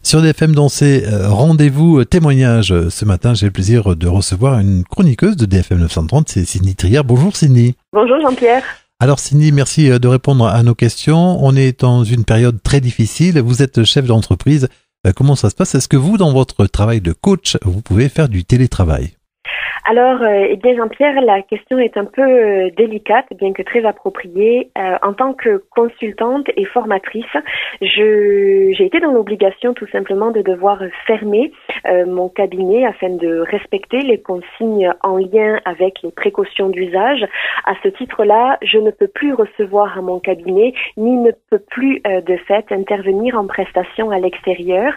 Sur DFM Dansez, rendez-vous témoignage. Ce matin, j'ai le plaisir de recevoir une chroniqueuse de DFM 930, c'est Cindy Trier. Bonjour Cindy. Bonjour Jean-Pierre. Alors Cindy, merci de répondre à nos questions. On est dans une période très difficile. Vous êtes chef d'entreprise. Comment ça se passe? Est-ce que vous, dans votre travail de coach, vous pouvez faire du télétravail? Alors, bien Jean-Pierre, la question est un peu délicate, bien que très appropriée. En tant que consultante et formatrice, j'ai été dans l'obligation tout simplement de devoir fermer mon cabinet afin de respecter les consignes en lien avec les précautions d'usage. À ce titre-là, je ne peux plus recevoir à mon cabinet, ni ne peux plus de fait intervenir en prestation à l'extérieur.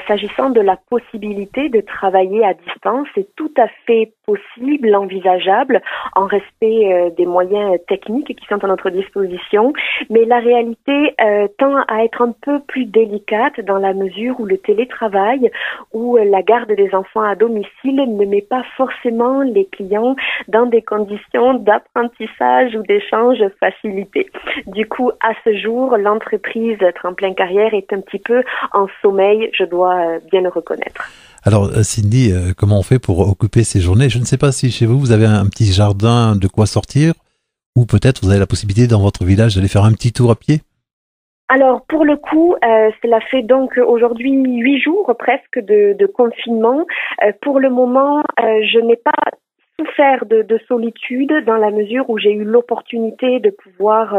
S'agissant de la possibilité de travailler à distance, c'est tout à fait possible, envisageable, en respect des moyens techniques qui sont à notre disposition. Mais la réalité tend à être un peu plus délicate dans la mesure où le télétravail ou la garde des enfants à domicile ne met pas forcément les clients dans des conditions d'apprentissage ou d'échange facilité. Du coup, à ce jour, l'entreprise Tremplin Carrière est un petit peu en sommeil, je dois bien le reconnaître. Alors Cindy, comment on fait pour occuper ces journées? Je ne sais pas si chez vous, vous avez un petit jardin de quoi sortir, ou peut-être vous avez la possibilité dans votre village d'aller faire un petit tour à pied? Alors pour le coup, cela fait donc aujourd'hui 8 jours presque de confinement. Pour le moment, je n'ai pas souffert de solitude dans la mesure où j'ai eu l'opportunité de pouvoir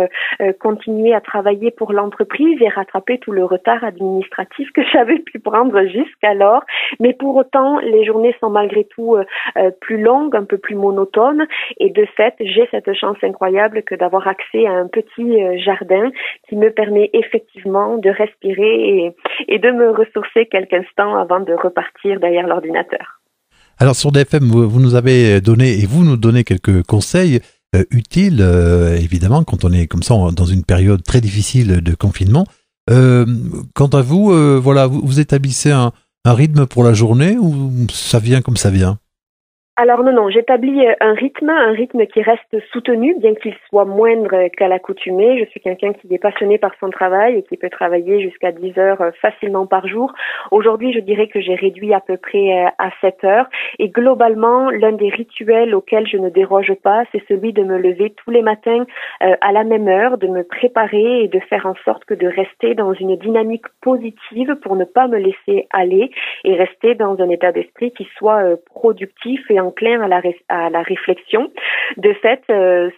continuer à travailler pour l'entreprise et rattraper tout le retard administratif que j'avais pu prendre jusqu'alors. Mais pour autant, les journées sont malgré tout plus longues, un peu plus monotones, et de fait, j'ai cette chance incroyable que d'avoir accès à un petit jardin qui me permet effectivement de respirer et de me ressourcer quelques instants avant de repartir derrière l'ordinateur. Alors sur DFM, vous nous avez donné et vous nous donnez quelques conseils utiles, évidemment, quand on est comme ça dans une période très difficile de confinement. Quant à vous, voilà, vous établissez un rythme pour la journée ou ça vient comme ça vient? Alors non, j'établis un rythme qui reste soutenu, bien qu'il soit moindre qu'à l'accoutumée. Je suis quelqu'un qui est passionné par son travail et qui peut travailler jusqu'à 10 heures facilement par jour. Aujourd'hui, je dirais que j'ai réduit à peu près à 7 heures. Et globalement, l'un des rituels auxquels je ne déroge pas, c'est celui de me lever tous les matins à la même heure, de me préparer et de faire en sorte que de rester dans une dynamique positive pour ne pas me laisser aller et rester dans un état d'esprit qui soit productif et enclin à la réflexion. De fait,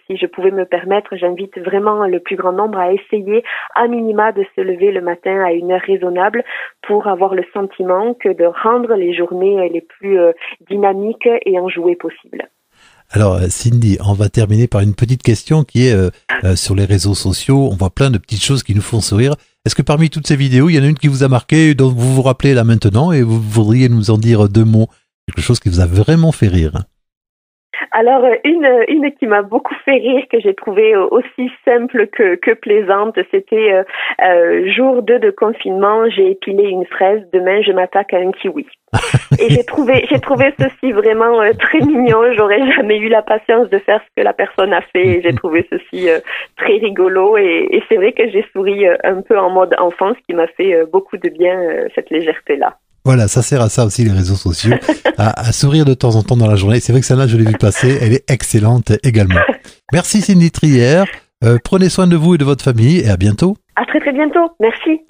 si je pouvais me permettre, j'invite vraiment le plus grand nombre à essayer à minima de se lever le matin à une heure raisonnable pour avoir le sentiment que de rendre les journées les plus dynamiques et enjouées possibles. Alors Cindy, on va terminer par une petite question qui est sur les réseaux sociaux. On voit plein de petites choses qui nous font sourire. Est-ce que parmi toutes ces vidéos, il y en a une qui vous a marqué, dont vous vous rappelez là maintenant et vous voudriez nous en dire 2 mots? Quelque chose qui vous a vraiment fait rire? Alors, une qui m'a beaucoup fait rire, que j'ai trouvé aussi simple que plaisante, c'était jour 2 de confinement, j'ai épilé une fraise, demain je m'attaque à un kiwi. Et j'ai trouvé ceci vraiment très mignon, j'aurais jamais eu la patience de faire ce que la personne a fait, et j'ai trouvé ceci très rigolo, et c'est vrai que j'ai souri un peu en mode enfant, ce qui m'a fait beaucoup de bien, cette légèreté-là. Voilà, ça sert à ça aussi les réseaux sociaux, à sourire de temps en temps dans la journée. C'est vrai que celle-là, je l'ai vue passer, elle est excellente également. Merci Cindy Trier, prenez soin de vous et de votre famille et à bientôt. À très très bientôt, merci.